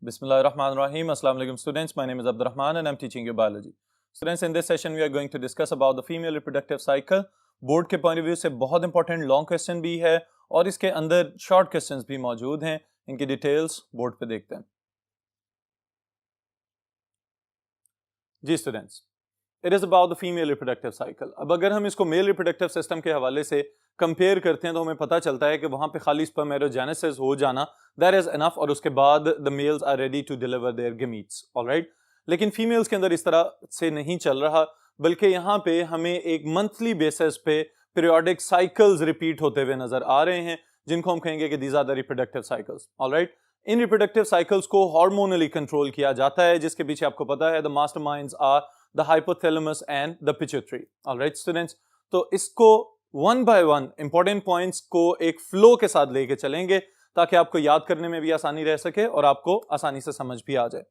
Bismillahirrahmanirrahim. Assalamu alaikum students. My name is Abdurrahman and I'm teaching you biology. Students, in this session we are going to discuss about the female reproductive cycle. Board के point of view से बहुत important long question भी है और इसके अंदर short questions भी मौजूद हैं. इनकी डिटेल्स बोर्ड पे देखते हैं. जी students, it is about the female reproductive cycle. अब अगर हम इसको मेल रिप्रोडक्टिव सिस्टम के हवाले से कंपेयर करते हैं तो हमें पता चलता है कि वहां पे खाली स्पर्मेटोजेनेसिस हो जाना दैट इज एनफ और उसके बाद the males are ready to deliver their gametes. Alright, लेकिन फीमेल्स के अंदर इस तरह से नहीं चल रहा, बल्कि यहाँ पे हमें एक मंथली बेसिस पे पीरियोडिक साइकिल्स रिपीट होते हुए नजर आ रहे हैं जिनको हम कहेंगे कि these are the reproductive cycles. Alright, इन रिप्रोडक्टिव साइकिल्स को हार्मोनली कंट्रोल किया जाता है जिसके पीछे आपको पता है the masterminds are the hypothalamus and the pituitary. Alright students, तो इसको one by one important points को एक फ्लो के साथ लेके चलेंगे ताकि आपको याद करने में भी आसानी रह सके और आपको आसानी से समझ भी आ जाए.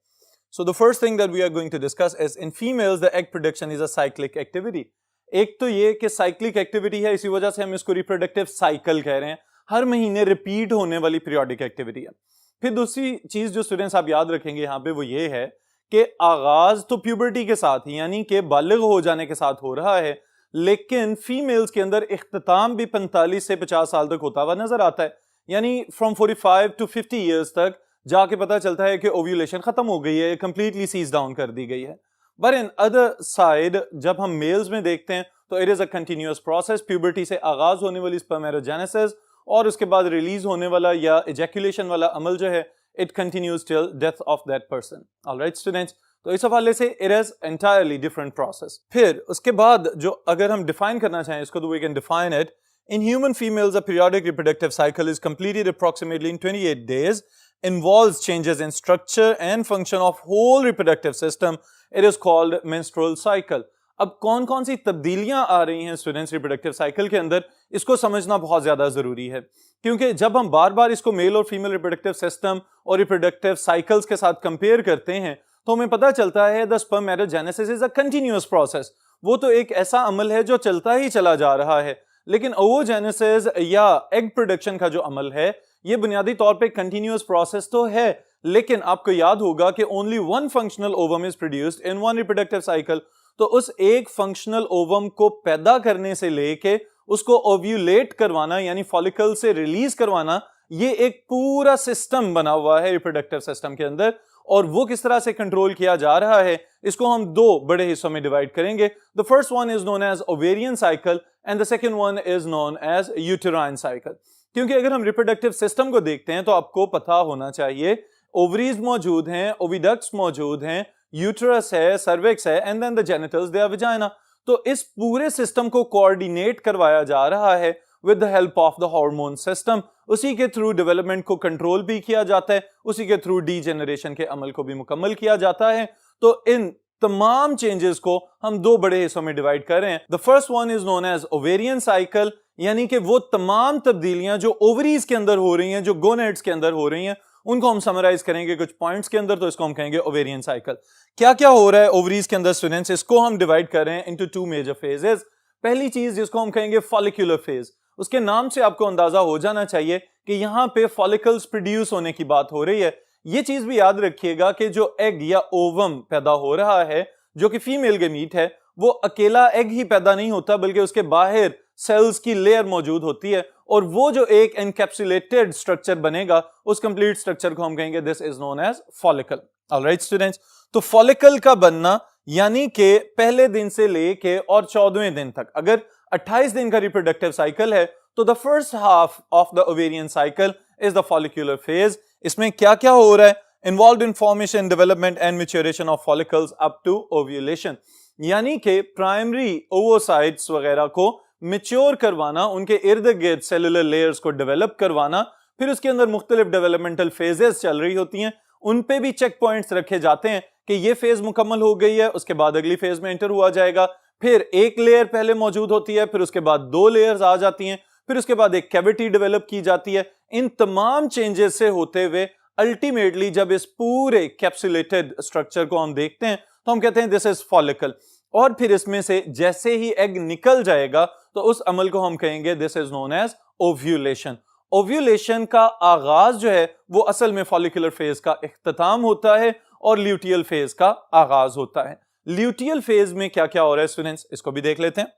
So the first thing that we are going to discuss is in females the egg production is a cyclic activity. एक तो ये कि cyclic activity है, इसी वजह से हम इसको reproductive cycle कह रहे हैं. हर महीने रिपीट होने वाली periodic activity है. फिर दूसरी चीज जो स्टूडेंट्स आप याद रखेंगे यहाँ पे वो ये है कि आगाज तो प्यूबर्टी के साथ ही यानी कि बालिग हो जाने के साथ हो रहा है, लेकिन फीमेल्स के अंदर इख्तिताम भी 45 से 50 साल तक होता हुआ नजर आता है. यानी फ्रॉम 45 to 50 ईयर्स तक जाके पता चलता है कि ओव्यूलेशन खत्म हो गई है, कंप्लीटली सीज डाउन कर दी गई है. बट इन अदर साइड जब हम मेल्स में देखते हैं तो it is a continuous process. Puberty से आगाज होने वाली स्पर्मेटोजेनेसिस और उसके बाद रिलीज होने वाला या इजैक्यूलेशन वाला अमल जो है it continues till death of that person. Alright students, तो इस हवाले से it is entirely different process. फिर उसके बाद जो अगर हम डिफाइन करना चाहें इसको तो we can define it. In human females, a periodic reproductive cycle is completed approximately in 28 days, involves changes in structure and function of whole reproductive system. It is called menstrual cycle. अब कौन कौन सी तब्दीलियां आ रही हैं students reproductive cycle के अंदर, इसको समझना बहुत ज्यादा जरूरी है, क्योंकि जब हम बार बार इसको मेल और फीमेल रिप्रोडक्टिव सिस्टम और रिप्रोडक्टिव साइकिल्स के साथ कंपेयर करते हैं तो हमें पता चलता है the spermatogenesis is a continuous process. वो तो एक ऐसा अमल है जो चलता ही चला जा रहा है, लेकिन ओवोजेनेसिस या एग प्रोडक्शन का जो अमल है ये बुनियादी तौर पे कंटिन्यूअस प्रोसेस तो है, लेकिन आपको याद होगा कि only one functional ovum is produced in one reproductive cycle. तो उस एक फंक्शनल ओवम को पैदा करने से लेके उसको ओव्यूलेट करवाना यानी फॉलिकल से रिलीज करवाना, ये एक पूरा सिस्टम बना हुआ है रिप्रोडक्टिव सिस्टम के अंदर. और वो किस तरह से कंट्रोल किया जा रहा है इसको हम दो बड़े हिस्सों में डिवाइड करेंगे. The first one is known as ovarian cycle and the second one is known as uterine cycle. क्योंकि अगर हम रिप्रोडक्टिव सिस्टम को देखते हैं तो आपको पता होना चाहिए ओवरीज मौजूद हैं, ओविडक्ट्स मौजूद हैं, यूटेरस है, सर्विक्स है and then the genitals they are vagina. तो इस पूरे सिस्टम को कोऑर्डिनेट करवाया जा रहा है with the help of the hormone system. उसी के थ्रू डेवलपमेंट को कंट्रोल भी किया जाता है, उसी के थ्रू डीजेनरेशन के अमल को भी मुकम्मल किया जाता है. तो इन तमाम चेंजेस को हम दो बड़े हिस्सों में डिवाइड कर रहे हैं. The first one is known as ovarian cycle, यानी कि वो तमाम तब्दीलियां जो ओवरीज के अंदर हो रही हैं, जो गोनेड्स के अंदर हो रही हैं, उनको हम समराइज करेंगे कुछ पॉइंट्स के अंदर. तो इसको हम कहेंगे ओवेरियन साइकिल. क्या क्या हो रहा है ओवरीज के अंदर स्टूडेंट्स, इसको हम डिवाइड कर रहे हैं इनटू टू मेजर फेजेस. पहली चीज जिसको हम कहेंगे फॉलिक्यूलर फेज. उसके नाम से आपको अंदाजा हो जाना चाहिए कि यहाँ पे फॉलिकल्स प्रोड्यूस होने की बात हो रही है. ये चीज भी याद रखिएगा कि जो एग या ओवम पैदा हो रहा है जो कि फीमेल गमीट है, वो अकेला एग ही पैदा नहीं होता बल्कि उसके बाहर सेल्स की लेयर मौजूद होती है और वो जो एक एनकैप्सुलेटेड स्ट्रक्चर बनेगा उस कंप्लीट स्ट्रक्चर को हम कहेंगे this is known as follicle. Alright students, तो फॉलिकल का बनना यानी कि पहले दिन से लेके और 14वें दिन तक, अगर 28 दिन का रिप्रोडक्टिव साइकिल है तो the first half of the ovarian cycle is the follicular phase. इसमें क्या क्या हो रहा है? Involved in formation, development and maturation of follicles up to ovulation, यानी कि प्राइमरी ओवोसाइट्स वगैरह को मैच्योर करवाना, उनके इर्द गिर्द सेलुलर लेयर्स को डेवलप करवाना. फिर उसके अंदर मुख्तलिफ डेवलपमेंटल फेजेस चल रही होती हैं, उन पे भी चेक पॉइंट्स रखे जाते हैं कि ये फेज मुकम्मल हो गई है, उसके बाद अगली फेज में एंटर हुआ जाएगा. फिर एक लेयर पहले मौजूद होती है, फिर उसके बाद दो लेयर्स आ जाती हैं, फिर उसके बाद एक कैविटी डेवलप की जाती है. इन तमाम चेंजेस से होते हुए अल्टीमेटली जब इस पूरे कैप्सुलेटेड स्ट्रक्चर को हम देखते हैं तो हम कहते हैं दिस इज फॉलिकल. और फिर इसमें से जैसे ही एग निकल जाएगा तो उस अमल को हम कहेंगे this is known as ovulation. Ovulation का आगाज जो है वो असल में फॉलिकुलर फेज का इख्तिताम होता है और ल्यूटियल फेज का आगाज होता है। ल्यूटियल फेज में क्या क्या हो रहा है स्टूडेंट्स, इसको भी देख लेते हैं।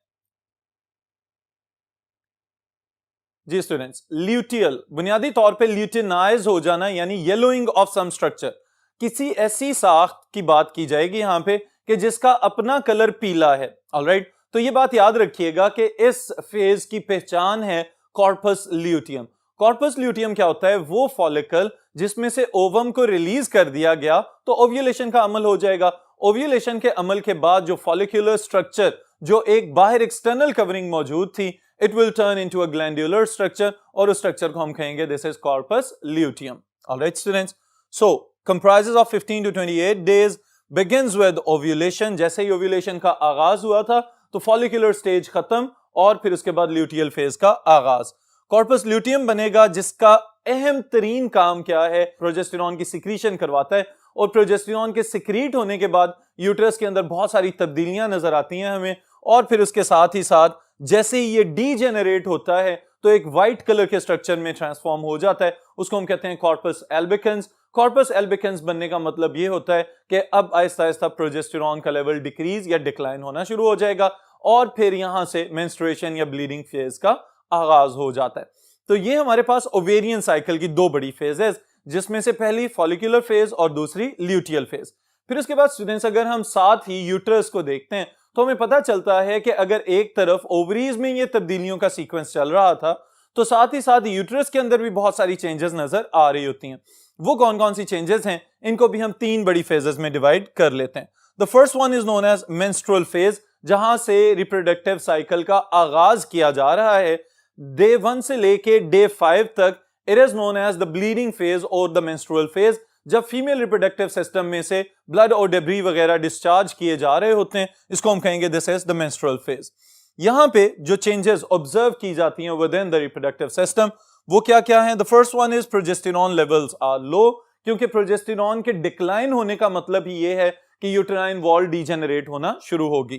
जी स्टूडेंट्स, ल्यूटियल बुनियादी तौर पे ल्यूटिनाइज हो जाना यानी येलोइंग ऑफ सम स्ट्रक्चर, किसी ऐसी साख की बात की जाएगी यहां पे कि जिसका अपना कलर पीला है। ऑलराइट, तो ये बात याद रखिएगा कि इस फेज की पहचान है कॉर्पस ल्यूटियम। कॉर्पस ल्यूटियम क्या होता है? वो फॉलिकल जिसमें से ओवम को रिलीज कर दिया गया तो ओव्यूलेशन का अमल हो जाएगा। ओव्यूलेशन के अमल के बाद जो फॉलिकुलर स्ट्रक्चर जो एक बाहर एक्सटर्नल कवरिंग मौजूद थी, it will turn into a glandular structure और उस स्ट्रक्चर को हम कहेंगे this is corpus luteum. Alright students, so comprises of 15 to 28 days, begins with ovulation। जैसे ही ओव्यूलेशन का आगाज हुआ था तो फॉलिकुलर स्टेज खत्म और फिर उसके बाद ल्यूटियल फेज का आगाज। कॉर्पस ल्यूटियम बनेगा जिसका अहम तरीन काम क्या है? प्रोजेस्टेरॉन की सिक्रीशन करवाता है और प्रोजेस्टेरॉन के सिक्रीट होने के बाद यूट्रस के अंदर बहुत सारी तब्दीलियां नजर आती हैं हमें, और फिर उसके साथ ही साथ जैसे ही ये डीजेनरेट होता है तो एक व्हाइट कलर के स्ट्रक्चर में ट्रांसफॉर्म हो जाता है, उसको हम कहते हैं कॉर्पस एल्बिकन्स। कॉर्पस एल्बिकन्स बनने का मतलब ये होता है कि अब आहिस्ता आहिस्ता प्रोजेस्टेरॉन का लेवल डिक्रीज या डिक्लाइन होना शुरू हो जाएगा और फिर यहां से मेंस्ट्रुएशन या ब्लीडिंग फेज का आगाज हो जाता है। तो ये हमारे पास ओवेरियन साइकिल की दो बड़ी फेजेस, जिसमें से पहली फॉलिकुलर फेज और दूसरी ल्यूटियल फेज। फिर उसके बाद स्टूडेंट्स अगर हम साथ ही यूट्रस को देखते हैं तो हमें पता चलता है कि अगर एक तरफ ओवरीज में ये तब्दीलियों का सीक्वेंस चल रहा था तो साथ ही साथ यूट्रस के अंदर भी बहुत सारी चेंजेस नजर आ रही होती हैं। वो कौन कौन सी चेंजेस हैं, इनको भी हम तीन बड़ी फेजेस में डिवाइड कर लेते हैं। The first one is known as menstrual phase, जहां से रिप्रोडक्टिव साइकिल का आगाज किया जा रहा है। डे 1 से लेके डे 5 तक it is known as the bleeding phase और द मेंस्ट्रुअल फेज, जब फीमेल रिप्रोडक्टिव सिस्टम में से ब्लड और डेब्री वगैरह डिस्चार्ज किए जा रहे होते हैं, इसको हम कहेंगे this is the menstrual phase. यहां पे जो चेंजेस ऑब्जर्व की जाती हैं within the reproductive system वो क्या क्या है? The first one is progesterone levels are low, क्योंकि प्रोजेस्टेरॉन के डिक्लाइन होने का मतलब ही ये है कि यूटेराइन वॉल डीजेनरेट होना शुरू होगी।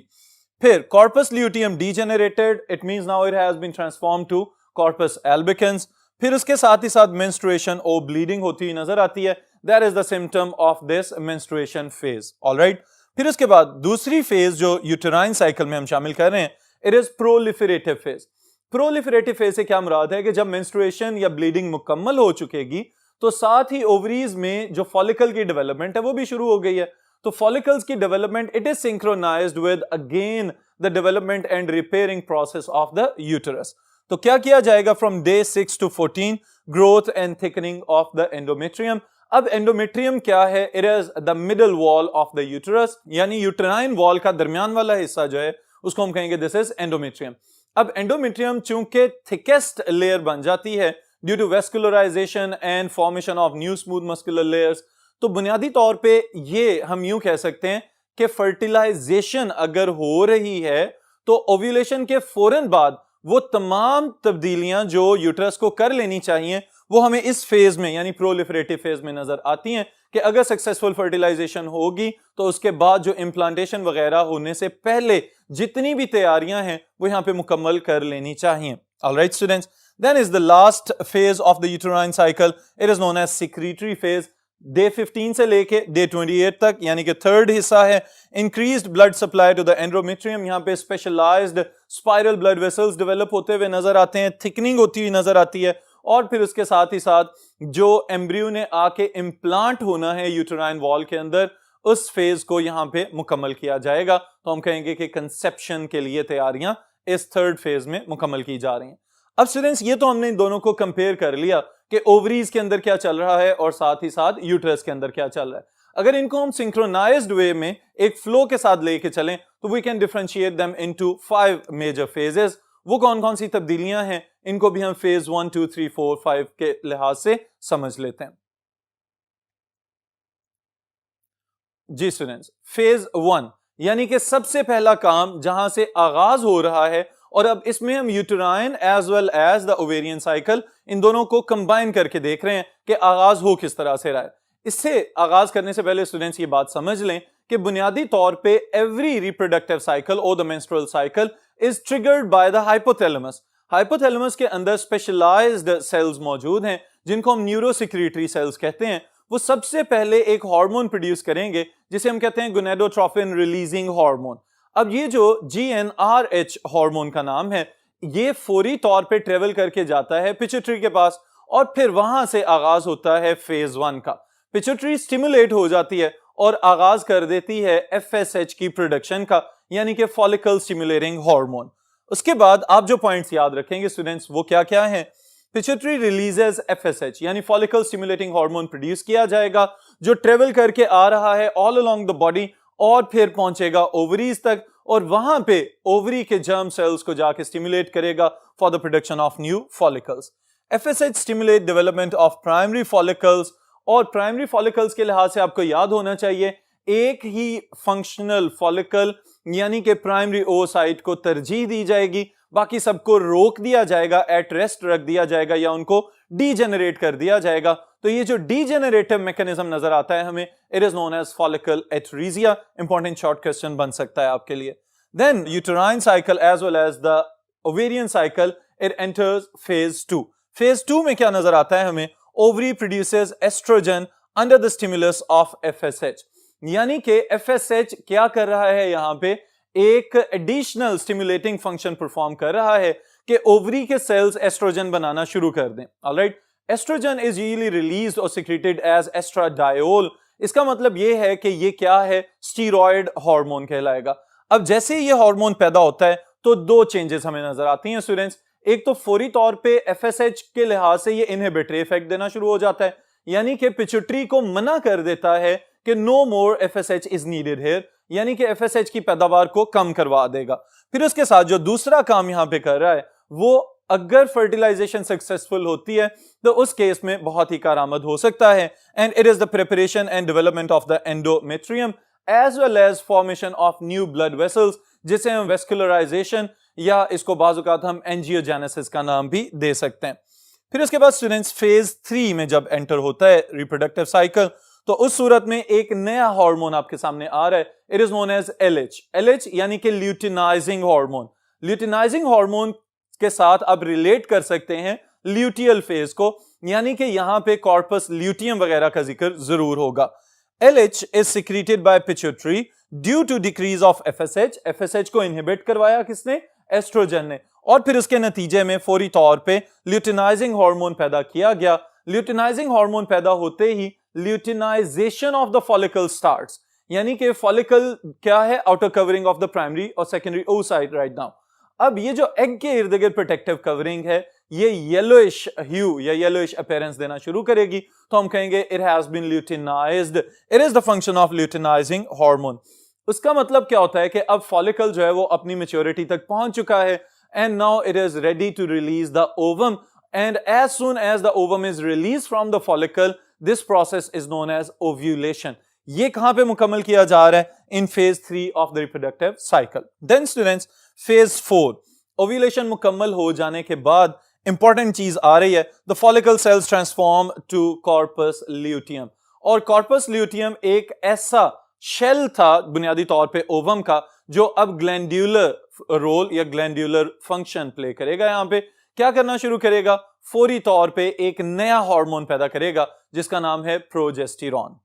फिर corpus luteum degenerated, it means now it has been transformed to corpus albicans. फिर उसके साथ ही साथ मेंस्ट्रुएशन और ब्लीडिंग होती हुई नजर आती है, that is the symptom of this menstruation phase. Alright, फिर उसके बाद दूसरी फेज जो यूटेराइन साइकिल में हम शामिल कर रहे हैं, it is proliferative phase. Proliferative phase से क्या मुराद है कि जब मेंस्ट्रुएशन या ब्लीडिंग मुकम्मल हो चुकेगी तो साथ ही ओवरीज में जो फॉलिकल की डेवलपमेंट है वो भी शुरू हो गई है। तो फॉलिकल्स की development it is synchronised with again the development and repairing process of the uterus. तो क्या किया जाएगा? From day 6 to 14 growth and thickening of the endometrium. अब एंडोमेट्रियम क्या है? It is the middle wall of the uterus, यानी uterine wall का दरमियान वाला हिस्सा जो है उसको हम कहेंगे दिस इज एंडोमेट्रियम। अब एंडोमेट्रियम चूंकि थिकेस्ट लेयर बन जाती है due to vascularisation and formation of new smooth muscular layers, तो बुनियादी तौर पे ये हम यूं कह सकते हैं कि फर्टिलाइजेशन अगर हो रही है तो ओव्यूलेशन के फौरन बाद वो तमाम तब्दीलियां जो यूट्रस को कर लेनी चाहिए वो हमें इस फेज में यानी प्रोलिफरेटिव फेज में नजर आती हैं कि अगर सक्सेसफुल फर्टिलाइजेशन होगी तो उसके बाद जो इम्प्लांटेशन वगैरह होने से पहले जितनी भी तैयारियां हैं वो यहां पे मुकम्मल कर लेनी चाहिए। Alright students, then is the last phase of the uterine cycle, it is known as secretory phase. Day 15 से लेके डे 28 तक यानी कि थर्ड हिस्सा है। Increased blood supply to the endometrium, यहां पे specialised spiral blood vessels develop होते हुए नजर आते हैं, थिकनिंग होती हुई नजर आती है, और फिर उसके साथ ही साथ जो एम्ब्रियो ने आके इम्प्लांट होना है यूटेराइन वॉल के अंदर उस फेज को यहां पे मुकम्मल किया जाएगा। तो हम कहेंगे कि कंसेप्शन के लिए तैयारियां इस थर्ड फेज में मुकम्मल की जा रही हैं। अब स्टूडेंट्स ये तो हमने इन दोनों को कंपेयर कर लिया कि ओवरीज के अंदर क्या चल रहा है और साथ ही साथ यूट्रस के अंदर क्या चल रहा है। अगर इनको हम सिंक्रोनाइज्ड वे में एक फ्लो के साथ लेके चलें तो we can differentiate them into 5 major phases. वो कौन कौन सी तब्दीलियां हैं इनको भी हम फेज 1 2 3 4 5 के लिहाज से समझ लेते हैं। जी स्टूडेंट्स, फेज 1 यानी कि सबसे पहला काम जहां से आगाज हो रहा है, और अब इसमें हम uterine as well as the ovarian cycle इन दोनों को कंबाइन करके देख रहे हैं कि आगाज हो किस तरह से रहा है। इससे आगाज करने से पहले स्टूडेंट्स ये बात समझ लें कि बुनियादी तौर पे एवरी रिप्रोडक्टिव साइकिल और the menstrual cycle is triggered by the hypothalamus. Hypothalamus के अंदर स्पेशलाइज्ड सेल्स मौजूद हैं जिनको हम न्यूरोसिक्रीटरी सेल्स कहते हैं। वो सबसे पहले एक हार्मोन प्रोड्यूस करेंगे जिसे हम कहते हैं गोनेडोट्रोफिन रिलीजिंग हार्मोन। अब ये जो GnRH हार्मोन का नाम है, ये फौरी तौर पे ट्रेवल करके जाता है पिट्यूटरी के पास और फिर वहां से आगाज होता है फेज 1 का। पिट्यूटरी स्टिमुलेट हो जाती है और आगाज कर देती है FSH की प्रोडक्शन का, यानी कि फॉलिकल स्टिमुलेटिंग हार्मोन। उसके बाद आप जो पॉइंट्स याद रखेंगे स्टूडेंट्स, वो क्या क्या हैं? पिट्यूटरी रिलीजेस FSH यानी फॉलिकल स्टिमुलेटिंग हार्मोन प्रोड्यूस किया जाएगा जो ट्रेवल करके आ रहा है ऑल अलोंग द बॉडी और फिर पहुंचेगा ओवरीज तक और वहां पे ओवरी के जर्म सेल्स को जाके स्टिमुलेट करेगा for the production of new follicles. FSH stimulate development of primary follicles, और प्राइमरी फॉलिकल्स के लिहाज से आपको याद होना चाहिए एक ही फंक्शनल फॉलिकल यानी कि प्राइमरी ओसाइट को तरजीह दी जाएगी, बाकी सबको रोक दिया जाएगा, एट रेस्ट रख दिया जाएगा या उनको डीजेनरेट कर दिया जाएगा। तो ये जो डीजेनरेटिव मैकेनिज्म नजर आता है हमें, it is known as follicle atresia. Important short question बन सकता है आपके लिए। Then uterine cycle as well as the ovarian cycle, it enters phase 2। Phase 2 में क्या नजर आता है हमें? Ovary produces estrogen under the stimulus of FSH, यानी कि FSH क्या कर रहा है यहाँ पे? एक एडिशनल स्टिमुलेटिंग फंक्शन परफॉर्म कर रहा है कि ओवरी के सेल्स एस्ट्रोजन बनाना शुरू कर दें। Alright, estrogen is usually released और सिक्रेटेड एज एस्ट्राडायोल। इसका मतलब ये है कि ये क्या है? स्टीरॉयड हार्मोन कहलाएगा। अब जैसे ये हार्मोन पैदा होता है तो दो चेंजेस हमें नजर आती हैं स्टूडेंट्स। एक तो फौरी तौर पे FSH के लिहाज से ये इनहिबिटरी इफेक्ट देना शुरू हो जाता है, यानी कि पिट्यूटरी को मना कर देता है कि no more FSH is needed here, यानी कि FSH की पैदावार को कम करवा देगा। फिर उसके साथ जो दूसरा काम यहां पे कर रहा है वो, अगर फर्टिलाइजेशन सक्सेसफुल होती है तो उस केस में बहुत ही कारआमद हो सकता है, and it is the preparation and development of the endometrium as well as formation of new blood vessels, जिसे हम वेस्कुलराइजेशन या इसको बाजुकात हम एंजियोजेनेसिस का नाम भी दे सकते हैं। फिर उसके बाद स्टूडेंट्स फेज 3 में जब एंटर होता है रिप्रोडक्टिव साइकिल, तो उस सूरत में एक नया हार्मोन आपके सामने आ रहा है। It is known as LH यानी कि ल्यूटिनाइजिंग हार्मोन। ल्यूटिनाइजिंग हार्मोन के साथ आप रिलेट कर सकते हैं ल्यूटियल फेज को, यानी कि यहां पे कॉर्पस ल्यूटियम वगैरह का जिक्र जरूर होगा। LH is secreted by pituitary due to decrease of FSH। FSH को इनहिबिट करवाया किसने? एस्ट्रोजन ने, और फिर उसके नतीजे में फौरी तौर पे ल्यूटिनाइजिंग हार्मोन पैदा किया गया। ल्यूटिनाइजिंग हार्मोन पैदा होते ही luteinization of the follicle starts, यानी कि फॉलिकल क्या है? Outer covering of the primary और सेकेंडरी oocyte राइट नाउ। अब ये जो एग के इर्द गिर्द प्रोटेक्टिव कवरिंग है, ये येलोइश ह्यू या येलोइश अपीयरेंस देना शुरू करेगी, तो हम कहेंगे it has been luteinized. It is the function of luteinizing hormone. उसका मतलब क्या होता है कि अब फॉलिकल जो है वो अपनी मैच्योरिटी तक पहुंच चुका है, and now it is ready to release the ovum, and as soon as the ovum is release from the follicle, this process is known as ovulation. ये कहां पे मुकम्मल किया जा रहा है? In phase 3 of the reproductive cycle. Then students phase 4, ovulation मुकम्मल हो जाने के बाद इंपॉर्टेंट चीज आ रही है, the follicle cells transform to corpus luteum. और कॉर्पस ल्यूटियम एक ऐसा शेल था बुनियादी तौर पे ओवम का, जो अब ग्लैंड्यूलर रोल या ग्लैंड्यूलर फंक्शन प्ले करेगा। यहां पे क्या करना शुरू करेगा? फौरी तौर पे एक नया हार्मोन पैदा करेगा जिसका नाम है प्रोजेस्टेरॉन।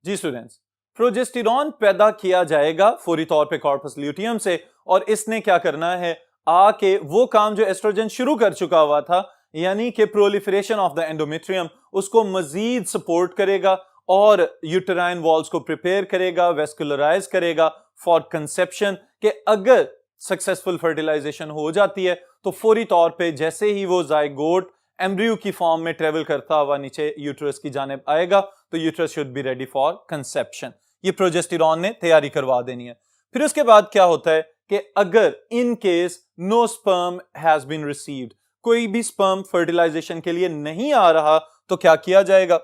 जी स्टूडेंट्स, प्रोजेस्टेरॉन पैदा किया जाएगा फौरी तौर पे कॉर्पस ल्यूटियम से, और इसने क्या करना है? आके वो काम जो एस्ट्रोजन शुरू कर चुका हुआ था, यानी कि प्रोलिफरेशन ऑफ द एंडोमेट्रियम, उसको मजीद सपोर्ट करेगा और यूटेराइन वॉल्स को प्रिपेयर करेगा, वेस्कुलराइज करेगा फॉर कंसेप्शन। कि अगर सक्सेसफुल फर्टिलाइजेशन हो जाती है तो फौरी तौर पे जैसे ही वो जाइगोट एम्ब्रियो की फॉर्म में ट्रेवल करता हुआ नीचे यूट्रस की जानिब आएगा, तो uterus should be ready for conception. ये प्रोजेस्टेरॉन ने तैयारी करवा देनी है। फिर उसके बाद क्या होता है कि अगर in case no sperm has been received, कोई भी स्पर्म फर्टिलाइजेशन के लिए नहीं आ रहा, तो क्या किया जाएगा?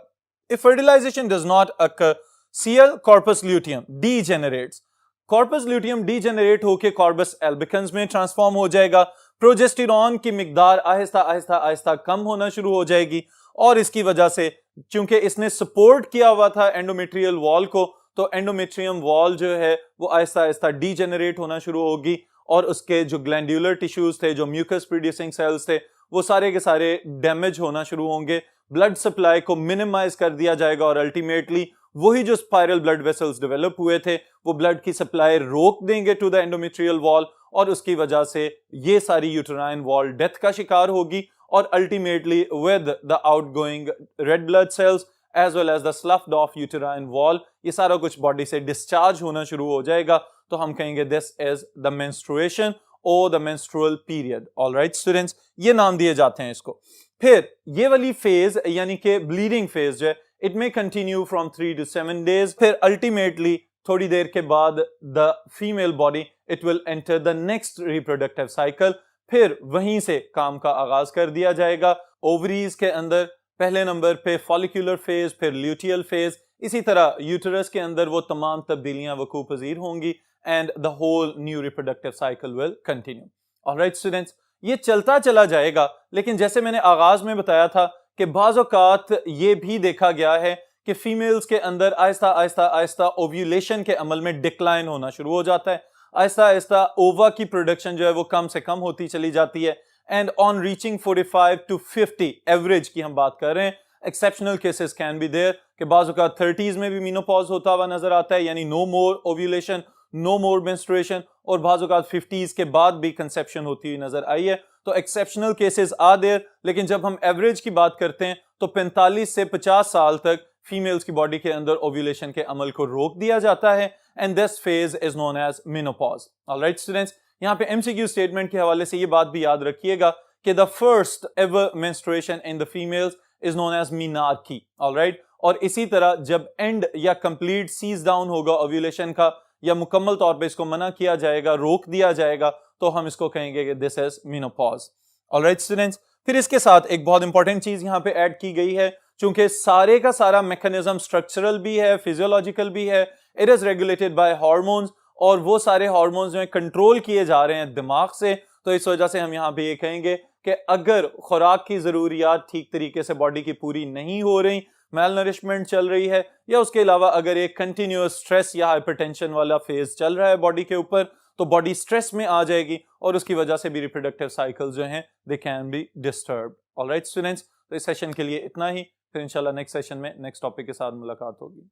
If fertilisation does not occur, Cl corpus luteum degenerates. Corpus luteum degenerate होकर कॉर्पस एल्बिकन्स में ट्रांसफॉर्म हो जाएगा। प्रोजेस्टेरॉन की मिकदार आहिस्ता आहिस्ता आहिस्ता कम होना शुरू हो जाएगी, और इसकी वजह से चूंकि इसने सपोर्ट किया हुआ था एंडोमेट्रियल वॉल को, तो एंडोमेट्रियम वॉल जो है वो आहिस्ता आहिस्ता डीजेनरेट होना शुरू होगी, और उसके जो ग्लैंडुलर टिश्यूज थे, जो म्यूकस प्रोड्यूसिंग सेल्स थे, वो सारे के सारे डैमेज होना शुरू होंगे, ब्लड सप्लाई को मिनिमाइज कर दिया जाएगा और अल्टीमेटली वही जो स्पाइरल ब्लड वेसल्स डेवलप हुए थे वो ब्लड की सप्लाई रोक देंगे टू द एंडोमेट्रियल वॉल और उसकी वजह से ये सारी यूटेराइन वॉल डेथ का शिकार होगी और ultimately with the outgoing red blood cells as well as the sloughed off uterine wall ये सारा कुछ बॉडी से डिस्चार्ज होना शुरू हो जाएगा। तो हम कहेंगे दिस इज द मेंस्ट्रुएशन और the menstrual period. Alright students, ये नाम दिए जाते हैं इसको। फिर ये वाली फेज यानी कि ब्लीडिंग फेज जो है it may continue from 3 to 7 days। फिर अल्टीमेटली थोड़ी देर के बाद the female body it will enter the next reproductive cycle. फिर वहीं से काम का आगाज कर दिया जाएगा। ओवरीज के अंदर पहले नंबर पे फॉलिक्यूलर फेज, फिर ल्यूटियल फेज, इसी तरह यूटेरस के अंदर वो तमाम तब्दीलियां वकू पजीर होंगी and the whole new reproductive cycle will continue. Alright students, ये चलता चला जाएगा, लेकिन जैसे मैंने आगाज में बताया था कि बाज़ औक़ात ये भी देखा गया है कि फीमेल्स के अंदर आहिस्ता आहिस्ता आहिस्ता ओव्यूलेशन के अमल में डिक्लाइन होना शुरू हो जाता है। आहिस्ता आहिस्ता ओवा की प्रोडक्शन जो है वो कम से कम होती चली जाती है and on reaching 45 to 50 average की हम बात कर रहे हैं। Exceptional cases can be there कि बाज़ औक़ात 30s में भी मीनोपॉज होता हुआ नजर आता है, यानी नो मोर ओव्यूलेशन, नो मोर मेंस्ट्रुएशन, और बाज़ औक़ात 50s के बाद भी कंसेप्शन होती हुई नजर आई है। तो एक्सेप्शनल केसेस आ देयर, लेकिन जब हम एवरेज की बात करते हैं तो 45 से 50 साल तक फीमेल्स की बॉडी के अंदर ओव्यूलेशन के अमल को रोक दिया जाता है and this phase is known as menopause. Alright students, यहाँ पे एमसीक्यू स्टेटमेंट के हवाले से ये बात भी याद रखिएगा कि the first ever menstruation in the females is known as menarche. Alright, और इसी तरह जब एंड या कंप्लीट सीज डाउन होगा ओव्यूलेशन का या मुकम्मल तौर पे इसको मना किया जाएगा, रोक दिया जाएगा, तो हम इसको कहेंगे कि this is menopause. Alright students, फिर इसके साथ एक बहुत इंपॉर्टेंट चीज यहाँ पे ऐड की गई है, चूंकि सारे का सारा मैकेनिज्म स्ट्रक्चरल भी है, फिजियोलॉजिकल भी है, it is regulated by hormones और वो सारे हार्मोन्स जो है कंट्रोल किए जा रहे हैं दिमाग से। तो इस वजह से हम यहाँ पे ये कहेंगे कि अगर खुराक की जरूरियात ठीक तरीके से बॉडी की पूरी नहीं हो रही, मेलनरिशमेंट चल रही है, या उसके अलावा अगर एक कंटिन्यूअस स्ट्रेस या हाइपरटेंशन वाला फेज चल रहा है बॉडी के ऊपर, तो बॉडी स्ट्रेस में आ जाएगी और उसकी वजह से भी रिप्रोडक्टिव साइकिल जो हैं they can be disturb. Alright students, तो इस सेशन के लिए इतना ही, फिर इंशाल्लाह नेक्स्ट सेशन में नेक्स्ट टॉपिक के साथ मुलाकात होगी।